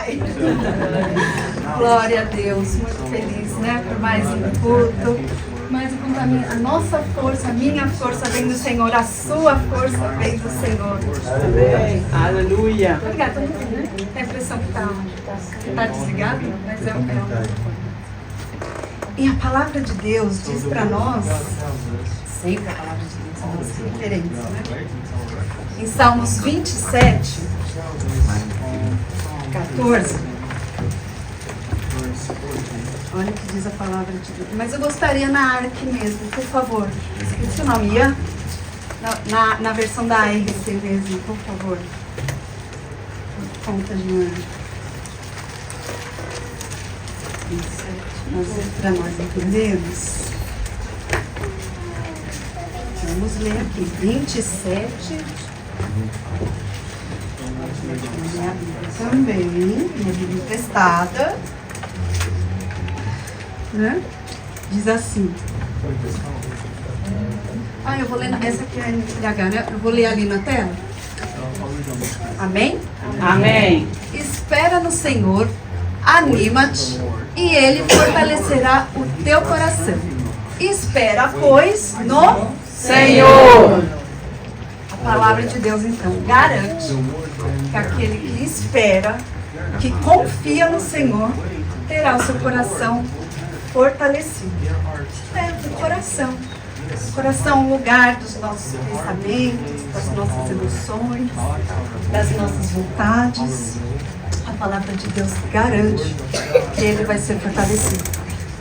Pai. Glória a Deus, muito feliz, né? Por mais um culto. Mas a nossa força, a minha força vem do Senhor, a sua força vem do Senhor. Amém. Aleluia. Obrigada, né? Tem a impressão que está desligado, mas é o meu. E a palavra de Deus diz para nós, sempre a palavra de Deus, são as referências, né? Em Salmos 27, 14. Olha o que diz a palavra de Deus. Mas eu gostaria na ARC mesmo, por favor. Esqueci o nome, Ian? Na versão da ARC mesmo, por favor. Conta, Joana. 27, para nós entendermos. Vamos ler aqui. 27. Também, minha Bíblia emprestada. Né? Diz assim. Eu vou ler. Essa aqui é NTH, né? Eu vou ler ali na tela. Amém? Amém. Espera no Senhor, anima-te, e Ele fortalecerá o teu coração. Espera, pois, no Senhor. A palavra de Deus, então, garante que aquele que espera, que confia no Senhor, terá o seu coração fortalecido. O coração. O coração é um lugar dos nossos pensamentos, das nossas emoções, das nossas vontades. A palavra de Deus garante que ele vai ser fortalecido.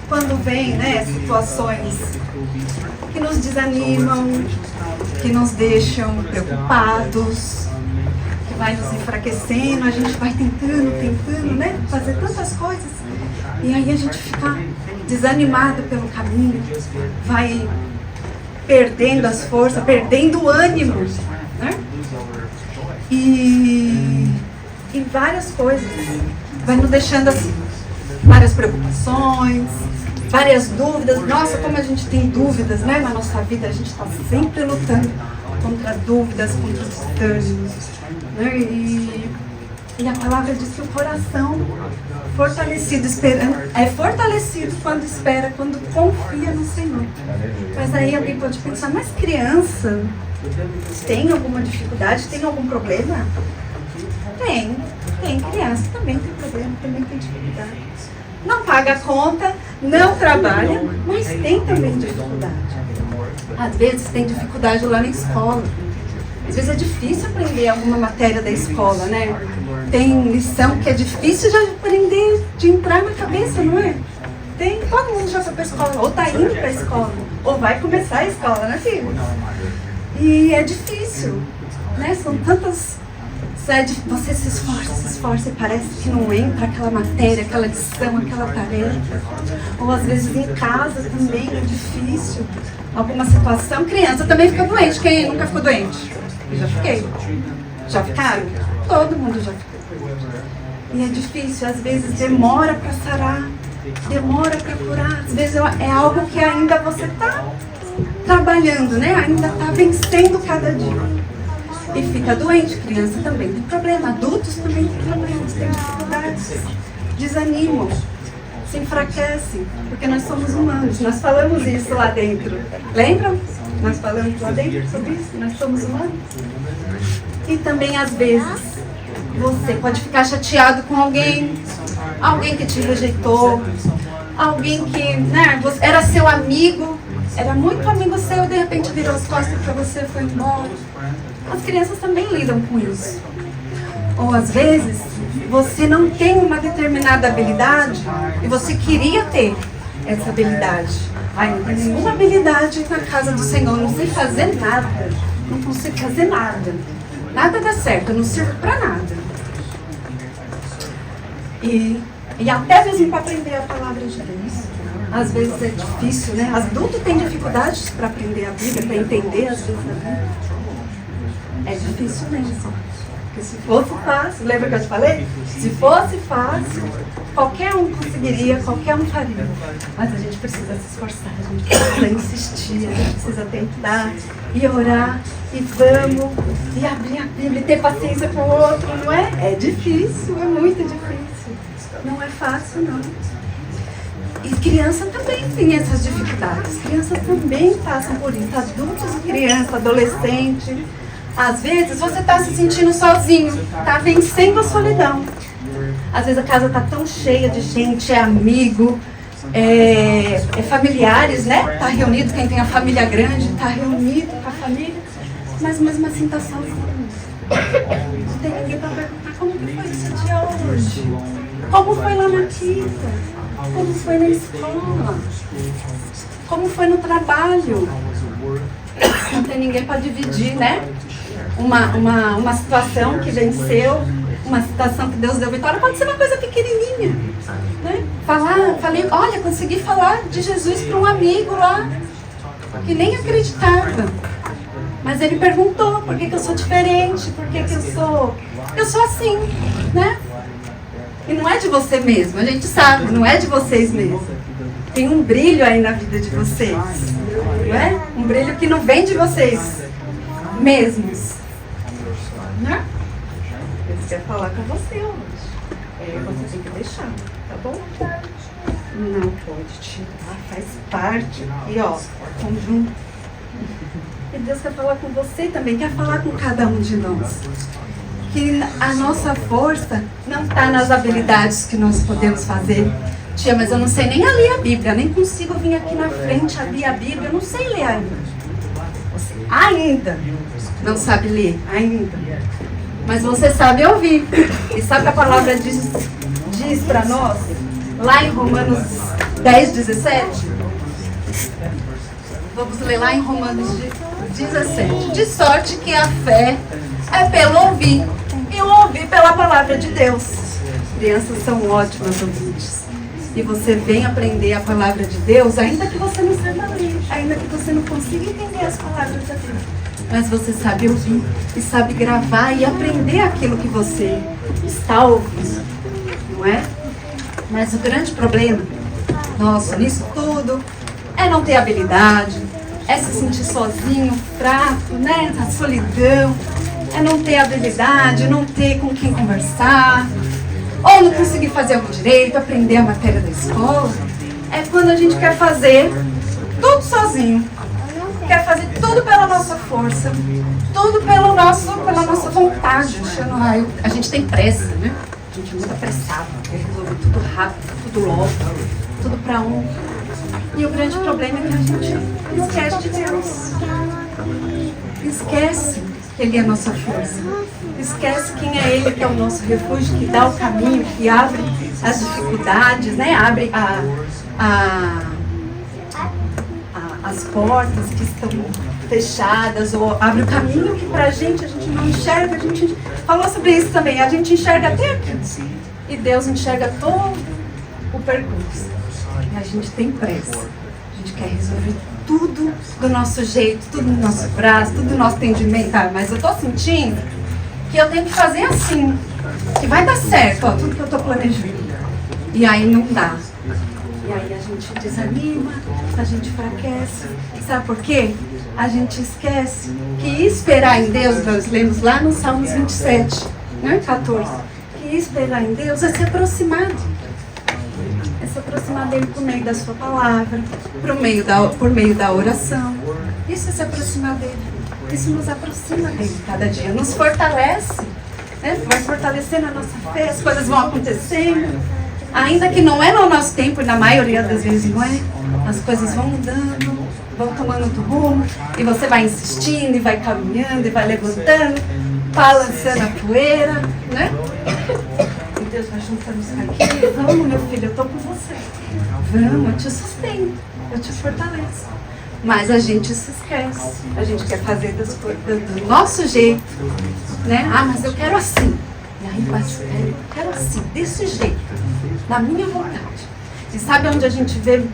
Quando vem, né, situações que nos desanimam, que nos deixam preocupados, que vai nos enfraquecendo, a gente vai tentando, né, fazer tantas coisas, e aí a gente fica desanimado pelo caminho, vai perdendo as forças, perdendo o ânimo, né? E várias coisas, vai nos deixando assim, várias preocupações, várias dúvidas. Nossa, como a gente tem dúvidas, né, na nossa vida, a gente está sempre lutando contra dúvidas, contra os desânimos, né? E a palavra diz que o coração fortalecido, é fortalecido quando espera, quando confia no Senhor. Mas aí alguém pode pensar, mas criança tem alguma dificuldade, tem algum problema? Tem criança também tem problema, também tem dificuldade. Não paga a conta, não trabalha, mas tem também dificuldade. Às vezes tem dificuldade lá na escola. Às vezes é difícil aprender alguma matéria da escola, né? Tem lição que é difícil de aprender, de entrar na cabeça, não é? Todo mundo já foi para a escola, ou está indo para a escola, ou vai começar a escola, né, filho? E é difícil, né? São tantas... Você se esforça e parece que não entra aquela matéria, aquela lição, aquela tarefa. Ou às vezes em casa também é difícil. Alguma situação. Criança também fica doente. Quem nunca ficou doente? Eu já fiquei. Já ficaram? Todo mundo já ficou. E é difícil. Às vezes demora para sarar. Demora para curar. Às vezes é algo que ainda você está trabalhando, né? Ainda está vencendo cada dia. E fica doente, criança também tem problema, adultos também têm problemas, têm dificuldades, desanimam, se enfraquecem, porque nós somos humanos. Nós falamos isso lá dentro, lembram? Nós falamos lá dentro sobre isso, nós somos humanos. E também às vezes você pode ficar chateado com alguém que te rejeitou, alguém que, né, era seu amigo, era muito amigo seu e de repente virou as costas para você e foi embora. As crianças também lidam com isso. Ou às vezes você não tem uma determinada habilidade e você queria ter essa habilidade. Não tem nenhuma habilidade na casa do Senhor, não sei fazer nada, não consigo fazer nada. Nada dá certo, eu não sirvo para nada. E até mesmo para aprender a palavra de Deus, às vezes é difícil, né? Adulto tem dificuldades para aprender a Bíblia, para entender as vezes a Bíblia. É difícil mesmo. Porque se fosse fácil, lembra que eu te falei? Se fosse fácil, qualquer um conseguiria, qualquer um faria. Mas a gente precisa se esforçar, a gente precisa insistir, a gente precisa tentar e orar e vamos e abrir a Bíblia e ter paciência com o outro, não é? É difícil, é muito difícil. Não é fácil, não. E criança também tem essas dificuldades. Crianças também passam por isso. Adultos e crianças, adolescente. Às vezes você está se sentindo sozinho, está vencendo a solidão. Às vezes a casa está tão cheia de gente, é amigo, é familiares, né? Está reunido, quem tem a família grande, está reunido com a família, mas mesmo assim está sozinho. Não tem ninguém para perguntar como que foi esse dia hoje, como foi lá na quinta, como foi na escola, como foi no trabalho. Não tem ninguém para dividir, né? Uma situação que venceu, uma situação que Deus deu vitória, pode ser uma coisa pequenininha, né? Falei, olha, consegui falar de Jesus para um amigo lá, que nem acreditava. Mas ele perguntou, por que eu sou diferente, por que eu sou assim, né? E não é de você mesmo, a gente sabe, não é de vocês mesmos. Tem um brilho aí na vida de vocês, não é? Um brilho que não vem de vocês mesmos, né? Ele quer falar com você hoje. Você tem que deixar, tá bom? Não pode tirar, faz parte. E ó, conjunto. E Deus quer falar com você também, quer falar com cada um de nós. Que a nossa força não está nas habilidades que nós podemos fazer. Tia, mas eu não sei nem ler a Bíblia, nem consigo vir aqui na frente abrir a Bíblia, eu não sei ler ainda. Você ainda não sabe ler, ainda. Mas você sabe ouvir. E sabe o que a palavra diz para nós? Lá em Romanos 10, 17. Vamos ler lá em Romanos 17. De sorte que a fé é pelo ouvir. E o ouvir pela palavra de Deus. Crianças são ótimas ouvintes. E você vem aprender a palavra de Deus, ainda que você não saiba ler, ainda que você não consiga entender as palavras de Deus. Mas você sabe ouvir e sabe gravar e aprender aquilo que você está ouvindo, não é? Mas o grande problema nosso nisso tudo é não ter habilidade, é se sentir sozinho, fraco, né? A solidão, é não ter habilidade, não ter com quem conversar, ou não conseguir fazer algo direito, aprender a matéria da escola. É quando a gente quer fazer tudo sozinho. Quer fazer tudo pela nossa força, tudo pela nossa vontade. A gente tem pressa, né? A gente é muito apressado, quer resolver tudo rápido, tudo logo, tudo pra um. E o grande problema é que a gente esquece de Deus. Esquece que Ele é a nossa força. Esquece quem é Ele, que é o nosso refúgio, que dá o caminho, que abre as dificuldades, né? Abre as portas que estão fechadas, ou abre o caminho que pra gente a gente não enxerga. A gente falou sobre isso também, a gente enxerga até aqui e Deus enxerga todo o percurso. E a gente tem pressa, a gente quer resolver tudo do nosso jeito, tudo no nosso braço, tudo no nosso entendimento. Mas eu tô sentindo que eu tenho que fazer assim, que vai dar certo, ó, tudo que eu tô planejando. E aí não dá. E aí a gente desanima, a gente enfraquece. Sabe por quê? A gente esquece que esperar em Deus, nós lemos lá no Salmos 27, né, 14, que esperar em Deus é se aproximar dele. É se aproximar dele por meio da sua palavra, por meio da oração. Isso é se aproximar dele. Isso nos aproxima dele cada dia, nos fortalece, né? Vai fortalecendo a nossa fé, as coisas vão acontecendo. Ainda que não é no nosso tempo, e na maioria das vezes não é, as coisas vão mudando, vão tomando outro rumo, e você vai insistindo, e vai caminhando, e vai levantando, balançando a poeira, né? E Deus vai juntando os caquinhos. Vamos, meu filho, eu estou com você. Vamos, eu te sustento, eu te fortaleço. Mas a gente se esquece, a gente quer fazer do nosso jeito, né? Ah, mas eu quero assim. E aí, mas eu quero assim, desse jeito, na minha vontade. E sabe onde a gente vê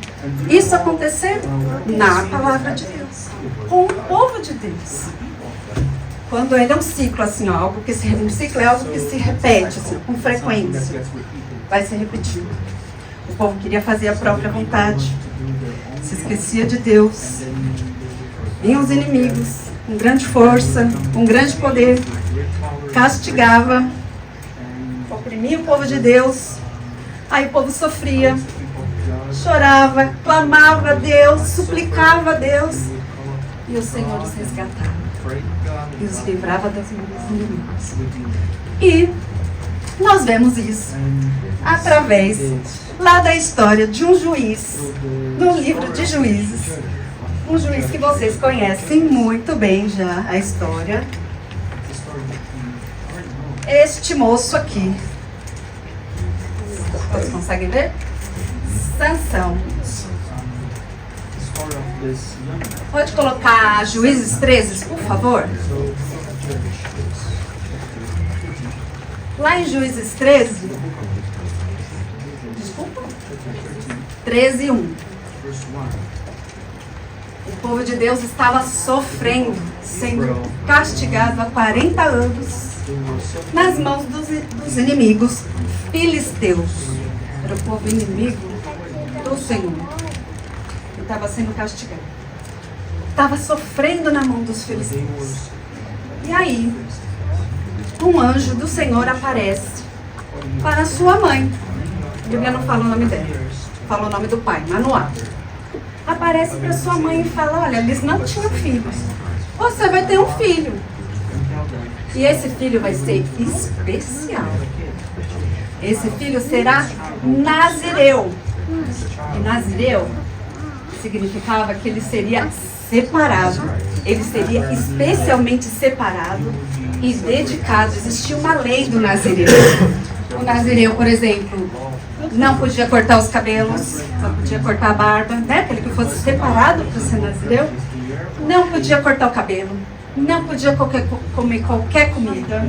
isso acontecer? Na palavra de Deus, com o povo de Deus. Quando ele é um ciclo, assim, ó, um ciclo é algo que se repete, assim, com frequência. Vai se repetindo. O povo queria fazer a própria vontade. Se esquecia de Deus. Vinham os inimigos, com grande força, com grande poder. Castigava. Oprimia o povo de Deus. Aí o povo sofria. Chorava, clamava a Deus, suplicava a Deus. E o Senhor os resgatava. E os livrava das mãos dos inimigos. E nós vemos isso através lá da história de um juiz, no livro de Juízes. Um juiz que vocês conhecem muito bem já a história. Este moço aqui. Vocês conseguem ver? Sansão. Pode colocar Juízes 13, por favor? Lá em Juízes 13, desculpa, 13:1. O povo de Deus estava sofrendo, sendo castigado há 40 anos nas mãos dos inimigos filisteus. Era o povo inimigo do Senhor. Ele estava sendo castigado. Estava sofrendo na mão dos filisteus. E aí, um anjo do Senhor aparece para sua mãe. A Bíblia não fala o nome dela, fala o nome do pai, Manoá. Aparece para sua mãe e fala: olha, eles não tinham filhos. Você vai ter um filho. E esse filho vai ser especial. Esse filho será Nazireu. E Nazireu significava que ele seria separado. Ele seria especialmente separado e dedicado. Existia uma lei do Nazireu. O Nazireu, por exemplo, não podia cortar os cabelos, não podia cortar a barba, né? Aquele que fosse separado para ser Nazireu, não podia cortar o cabelo, não podia comer qualquer comida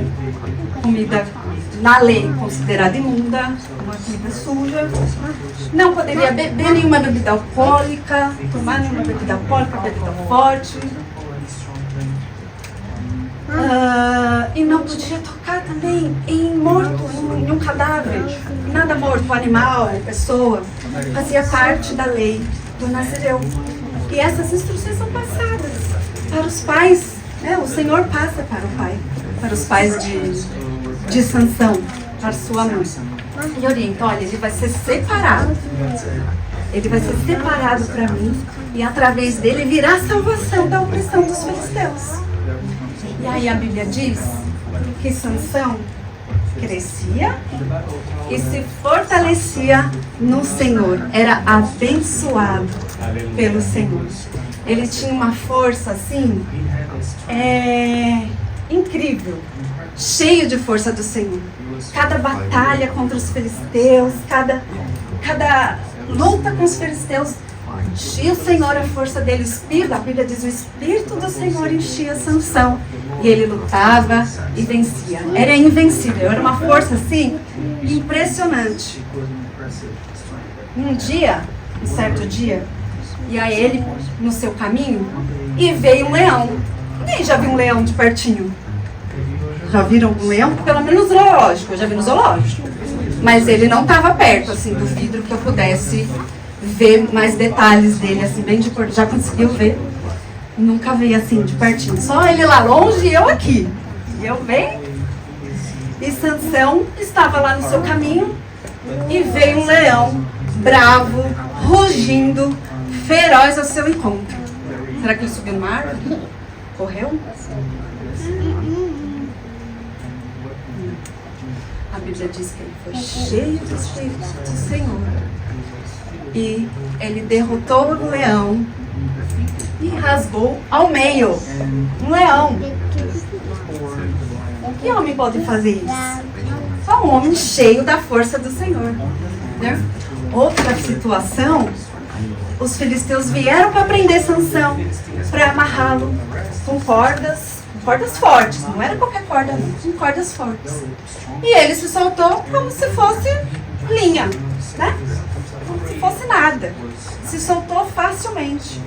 na lei considerada imunda, uma comida suja, não poderia beber nenhuma bebida alcoólica, tomar nenhuma bebida alcoólica, bebida forte. E não podia tocar também em morto, em um cadáver. Nada morto, animal, pessoa. Fazia parte da lei do Nazireu. E essas instruções são passadas para os pais. Né? O Senhor passa para o pai, para os pais de Sansão, para sua mãe. E orienta: olha, ele vai ser separado. Ele vai ser separado para mim. E através dele virá a salvação da opressão dos filisteus. E aí a Bíblia diz que Sansão crescia e se fortalecia no Senhor. Era abençoado pelo Senhor. Ele tinha uma força assim, incrível, cheio de força do Senhor. Cada batalha contra os filisteus, cada luta com os filisteus, enchia o Senhor a força dele. O Espírito, a Bíblia diz, o Espírito do Senhor enchia Sansão. E ele lutava e vencia. Era invencível, era uma força assim, impressionante. Um certo dia, ia ele no seu caminho e veio um leão. Quem já viu um leão de pertinho? Já viram um leão? Pelo menos no zoológico, eu já vi no zoológico. Mas ele não estava perto assim do vidro que eu pudesse ver mais detalhes dele, assim, bem de perto. Já conseguiu ver? Nunca vi assim de pertinho. Só ele lá longe e eu aqui. E eu bem. E Sansão estava lá no seu caminho e veio um leão bravo, rugindo, feroz ao seu encontro. Será que ele subiu no mar? Correu? A Bíblia diz que ele foi cheio do Espírito do Senhor. E ele derrotou o leão e rasgou ao meio. Um leão. Que homem pode fazer isso? Só um homem cheio da força do Senhor. Né? Outra situação, os filisteus vieram para prender Sansão, para amarrá-lo com cordas fortes. Não era qualquer corda, não. Com cordas fortes. E ele se soltou como se fosse linha, né? Como se fosse nada. Se soltou facilmente.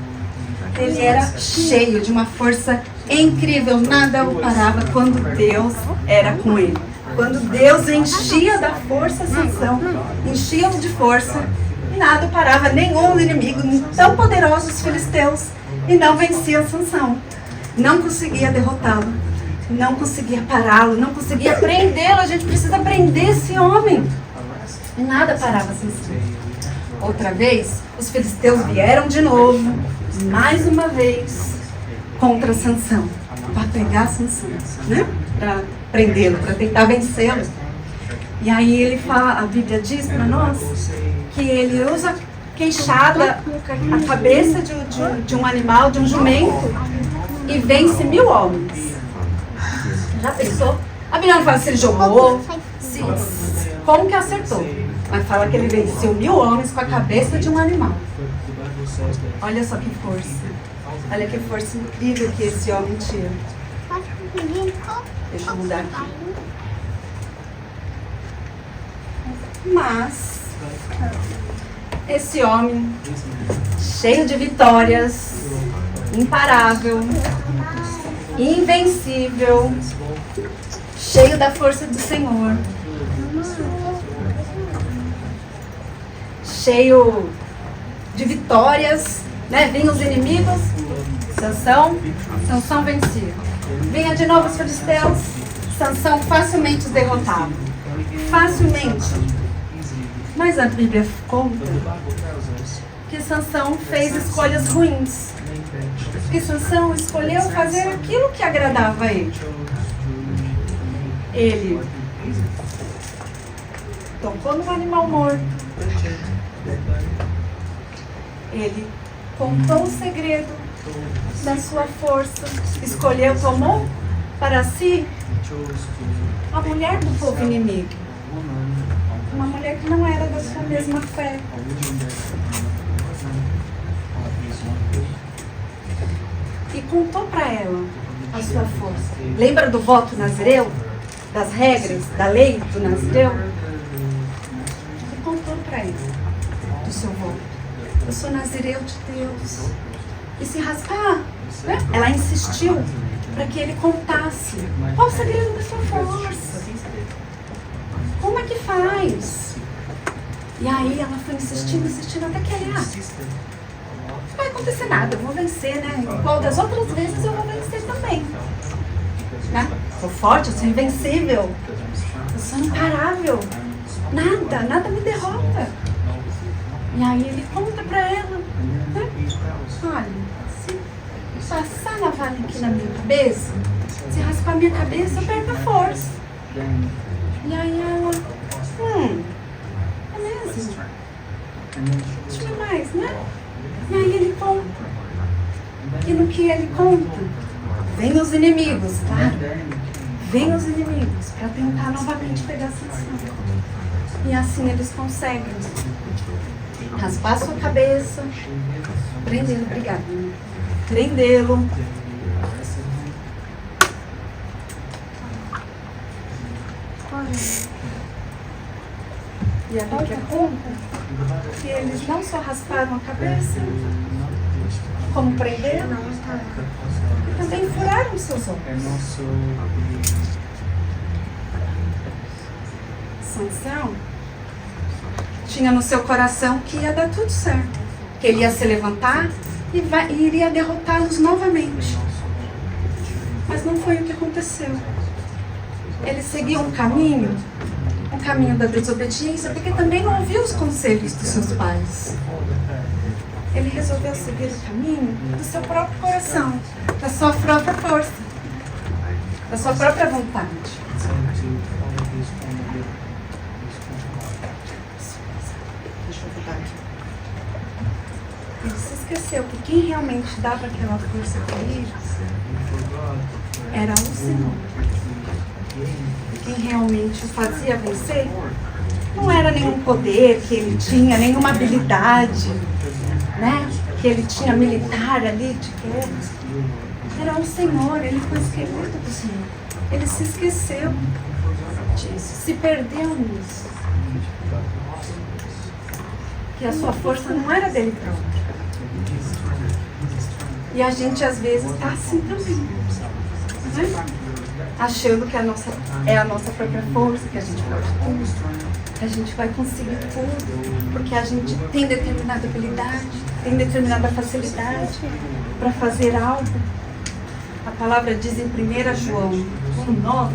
Ele era cheio de uma força É incrível, nada o parava quando Deus era com ele. Quando Deus enchia da força Sansão, enchia-o de força, e nada o parava, nenhum inimigo tão poderoso os filisteus, e não vencia Sansão. Não conseguia derrotá-lo, não conseguia pará-lo, não conseguia prendê-lo. A gente precisa prender esse homem. E nada parava Sansão. Outra vez, os filisteus vieram de novo, mais uma vez, contra Sansão, para pegar Sansão, né? Para prendê-lo, para tentar vencê-lo. E aí ele fala, a Bíblia diz para nós que ele usa queixada, a cabeça de um animal, de um jumento, e vence 1000 homens. Já pensou? A Bíblia não fala se ele jogou, como que acertou. Mas fala que ele venceu 1000 homens com a cabeça de um animal. Olha só que força. Olha que força incrível que esse homem tinha. Deixa eu mudar aqui. Mas esse homem, cheio de vitórias, imparável, invencível, cheio da força do Senhor, cheio de vitórias, né? Vinham os inimigos, Sansão vencia. Vinha de novo os filisteus, Sansão facilmente os derrotava. Facilmente. Mas a Bíblia conta que Sansão fez escolhas ruins. Que Sansão escolheu fazer aquilo que agradava a ele. Ele tocou no animal morto. Ele contou o segredo da sua força. Escolheu, tomou para si a mulher do povo inimigo. Uma mulher que não era da sua mesma fé. E contou para ela a sua força. Lembra do voto nazireu? Das regras, da lei do nazireu? E contou para ele do seu voto. Eu sou nazireu de Deus. E se raspar, né? Ela insistiu para que ele contasse. Qual o segredo da sua força? Como é que faz? E aí ela foi insistindo até que ele, não vai acontecer nada, eu vou vencer, né? Igual das outras vezes eu vou vencer também. Né? Sou forte, eu sou invencível, eu sou imparável. Nada me derrota. E aí ele conta pra ela, né? Olha, se passar na vara aqui na minha cabeça, se raspar a minha cabeça, eu perco a força. E aí ela, é mesmo? Deixa eu ver mais, né? E aí ele conta. E no que ele conta, vem os inimigos, claro. Vem os inimigos para tentar novamente pegar Sansão. E assim eles conseguem raspar sua cabeça, prendê-lo, obrigada, prendê-lo. E a Bíblia conta que eles não só rasparam a cabeça, como prenderam, e também furaram seus olhos. Sansão tinha no seu coração que ia dar tudo certo, que ele ia se levantar e iria derrotá-los novamente. Mas não foi o que aconteceu. Ele seguiu um caminho da desobediência, porque também não ouviu os conselhos dos seus pais. Ele resolveu seguir o caminho do seu próprio coração, da sua própria força, da sua própria vontade. Deixa eu voltar aqui. Ele se esqueceu que quem realmente dava aquela força para ele era o Senhor. Quem realmente o fazia vencer não era nenhum poder que ele tinha, nenhuma habilidade, né? Que ele tinha militar ali de guerra. Era o Senhor, ele foi esquecido do Senhor. Ele se esqueceu disso, se perdeu nisso. Que a sua força não era dele próprio. E a gente às vezes está assim também. né? Achando que é a nossa própria força, que a gente pode tudo, que a gente vai conseguir tudo, porque a gente tem determinada habilidade, tem determinada facilidade para fazer algo. A palavra diz em 1 João 1,9.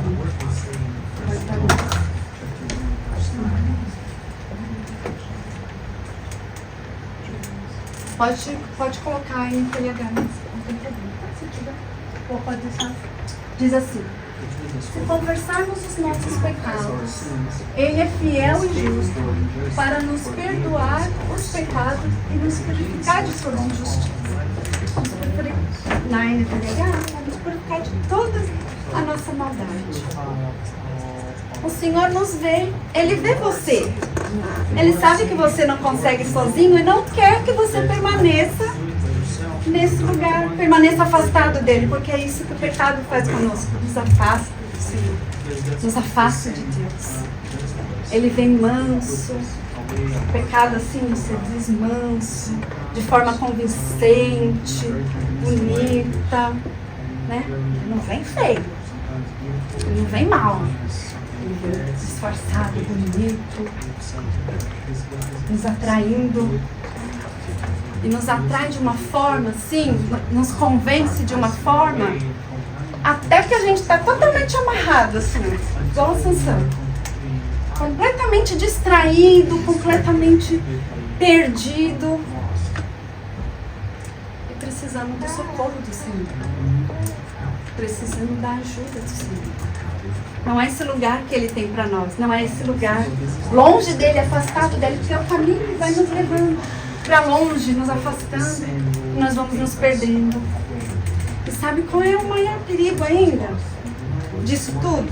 Pode colocar aí em TLH, não tem problema. Se tiver, ou pode deixar. Diz assim: se confessarmos os nossos pecados, Ele é fiel e justo para nos perdoar os pecados e nos purificar de toda injustiça. Na NTLH, nos purificar de toda a nossa maldade. O Senhor nos vê, Ele vê você. Ele sabe que você não consegue sozinho e não quer que você permaneça nesse lugar, permaneça afastado dele, porque é isso que o pecado faz conosco, nos afasta do Senhor, nos afasta de Deus. Ele vem manso, o pecado assim nos seduz manso, de forma convincente, bonita, né? Ele não vem feio, ele não vem mal, ele vem disfarçado, bonito, nos atraindo. E nos atrai de uma forma, assim, nos convence de uma forma, até que a gente está totalmente amarrado, assim, igual a Sansão. Completamente distraído, completamente perdido. E precisamos do socorro do Senhor. Precisamos da ajuda do Senhor. Não é esse lugar que Ele tem para nós, não é esse lugar longe dEle, afastado dEle, porque é o caminho que vai nos levando para longe, nos afastando, e nós vamos nos perdendo. E sabe qual é o maior perigo ainda disso tudo?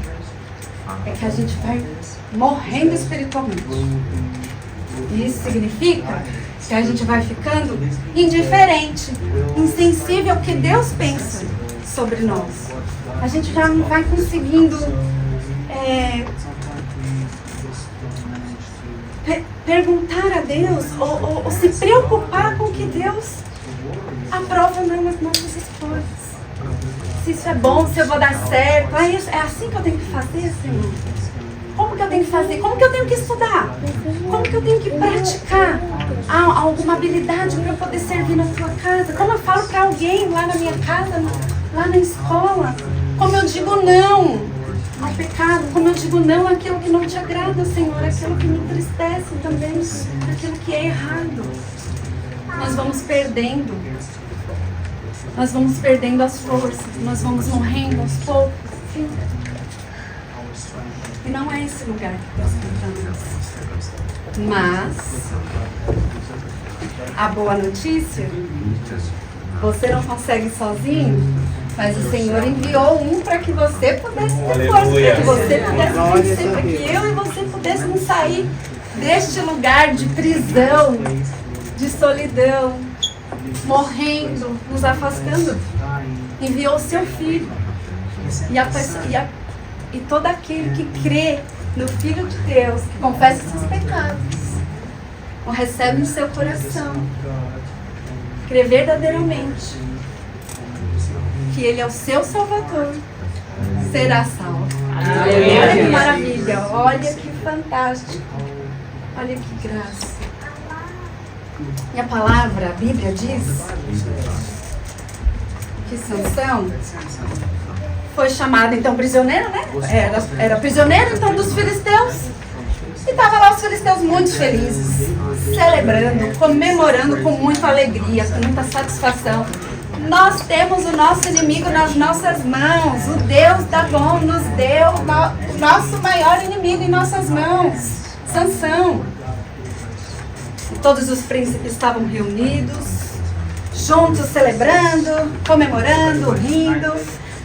É que a gente vai morrendo espiritualmente. E isso significa que a gente vai ficando indiferente, insensível ao que Deus pensa sobre nós. A gente já não vai conseguindo perguntar a Deus ou se preocupar com o que Deus aprova nas nossas escolhas. Se isso é bom, se eu vou dar certo. É assim que eu tenho que fazer, Senhor? Como que eu tenho que fazer? Como que eu tenho que estudar? Como que eu tenho que praticar alguma habilidade para eu poder servir na tua casa? Como eu falo para alguém lá na minha casa, lá na escola? Como eu digo não ao pecado? Como eu digo não àquilo que não te agrada, Senhor? Aquilo que me entristece também, aquilo que é errado. Nós vamos perdendo. Nós vamos perdendo as forças. Nós vamos morrendo aos poucos. Sim. E não é esse lugar que Deus tem para nós. Mas a boa notícia, você não consegue sozinho, mas o Senhor enviou um para que você pudesse ter força, para que você pudesse vencer, para que eu e você pudéssemos sair deste lugar de prisão, de solidão, morrendo, nos afastando. Enviou o seu Filho. E todo aquele que crê no Filho de Deus, que confessa seus pecados, o recebe no seu coração, crê verdadeiramente que Ele é o seu Salvador, será salvo. Olha que maravilha, olha que fantástico, olha que graça. E a palavra, a Bíblia diz que Sansão foi chamado então prisioneiro, né? Era prisioneiro então dos filisteus. E estavam lá os filisteus muito felizes, celebrando, comemorando com muita alegria, com muita satisfação. Nós temos o nosso inimigo nas nossas mãos. O Deus Dagom nos deu o nosso maior inimigo em nossas mãos, Sansão. E todos os príncipes estavam reunidos, juntos, celebrando, comemorando, rindo.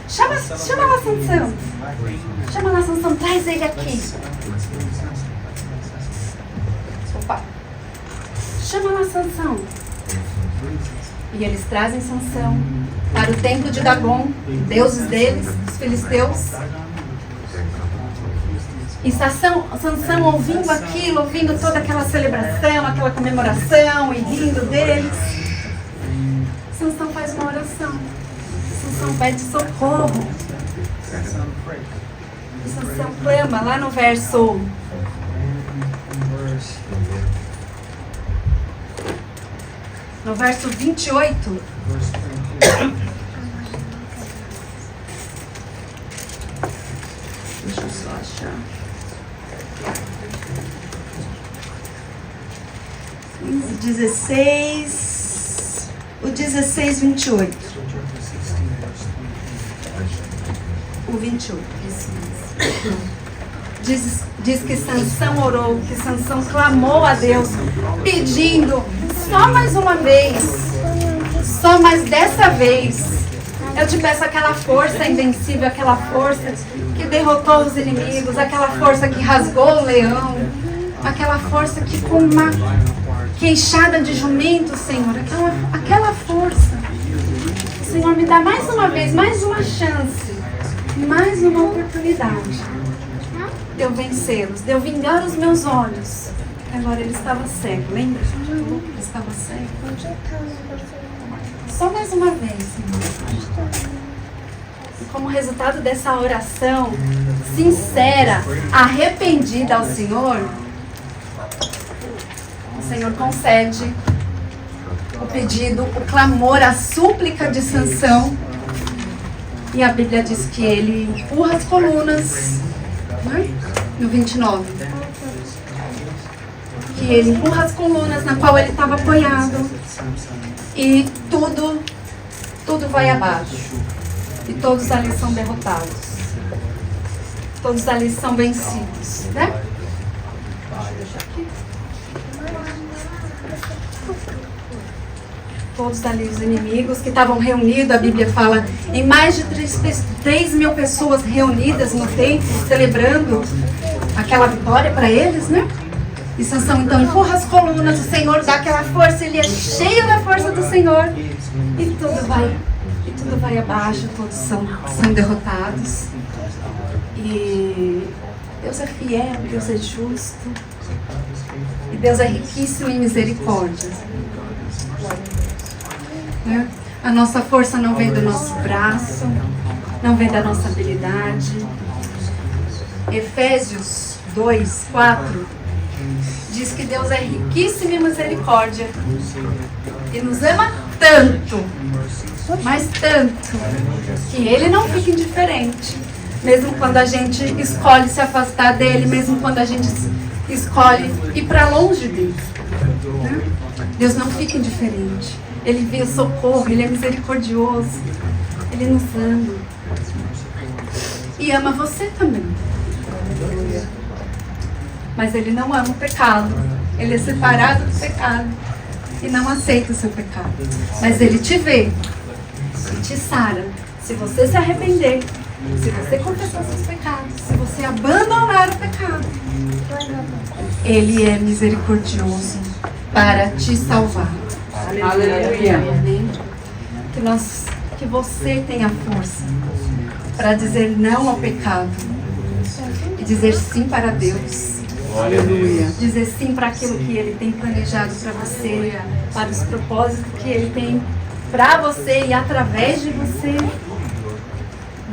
Chama lá Sansão. Chama lá Sansão, traz ele aqui. Opa. Chama lá Sansão. E eles trazem Sansão para o templo de Dagom, deuses deles, os filisteus. E Sansão ouvindo aquilo, ouvindo toda aquela celebração, aquela comemoração e rindo deles, Sansão faz uma oração. Sansão pede socorro. E Sansão clama lá no verso... No verso 28. Deixa eu só achar. 16. O 16, 28. O 28, isso mesmo. Diz que Sansão orou, que Sansão clamou a Deus, pedindo só mais uma vez, só mais dessa vez. Eu te peço aquela força invencível, aquela força que derrotou os inimigos, aquela força que rasgou o leão, aquela força que com uma queixada de jumento, Senhor, aquela força. Senhor, me dá mais uma vez, mais uma chance, mais uma oportunidade de eu vencê-los, de eu vingar os meus olhos. Agora ele estava cego, lembra? Ele estava cego. Só mais uma vez, Senhor. E como resultado dessa oração sincera, arrependida ao Senhor, o Senhor concede o pedido, o clamor, a súplica de Sansão. E a Bíblia diz que ele empurra as colunas, né? No 29. Que ele empurra as colunas na qual ele estava apoiado. E tudo vai abaixo. E todos ali são derrotados. Todos ali são vencidos, né? Deixa eu deixar aqui. Todos ali os inimigos que estavam reunidos, a Bíblia fala, em mais de 3 mil pessoas reunidas no templo, celebrando aquela vitória para eles, né? E Sansão então empurra as colunas, o Senhor dá aquela força, ele é cheio da força do Senhor, e tudo vai abaixo, todos são derrotados. E Deus é fiel, Deus é justo, e Deus é riquíssimo em misericórdia. A nossa força não vem do nosso braço, não vem da nossa habilidade. Efésios 2, 4 diz que Deus é riquíssimo em misericórdia e nos ama tanto, mas tanto, que Ele não fica indiferente, mesmo quando a gente escolhe se afastar dEle, mesmo quando a gente escolhe ir para longe dEle. Deus não fica indiferente. Ele vê o socorro, Ele é misericordioso. Ele nos ama. E ama você também. Mas Ele não ama o pecado. Ele é separado do pecado. E não aceita o seu pecado. Mas Ele te vê. E te sara. Se você se arrepender. Se você confessar seus pecados. Se você abandonar o pecado. Ele é misericordioso para te salvar. Aleluia. Que você tenha força para dizer não ao pecado e dizer sim para Deus. Aleluia. Dizer sim para aquilo que Ele tem planejado para você, para os propósitos que Ele tem para você e através de você.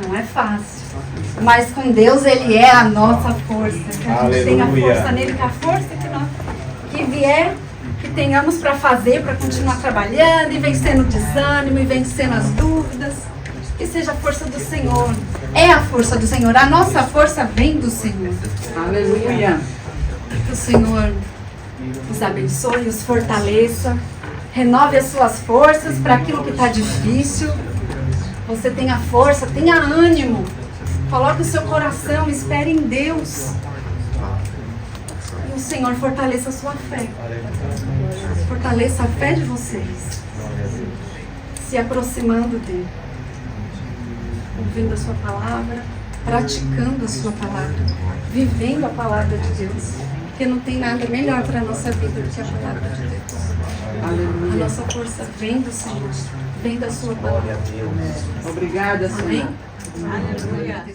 Não é fácil, mas com Deus Ele é a nossa força. Que a gente tenha força nele, que a força que vier, que tenhamos para fazer, para continuar trabalhando e vencendo o desânimo e vencendo as dúvidas. Que seja a força do Senhor. É a força do Senhor. A nossa força vem do Senhor. Aleluia. Que o Senhor os abençoe, os fortaleça. Renove as suas forças para aquilo que está difícil. Você tenha força, tenha ânimo. Coloque o seu coração, espere em Deus. E o Senhor fortaleça a sua fé. Fortaleça a fé de vocês. Se aproximando dEle. Ouvindo a sua palavra, praticando a sua palavra, vivendo a palavra de Deus. Porque não tem nada melhor para a nossa vida do que a palavra de Deus. Aleluia. A nossa força vem do Senhor, vem da sua palavra. Obrigada, Senhor. Amém? Aleluia.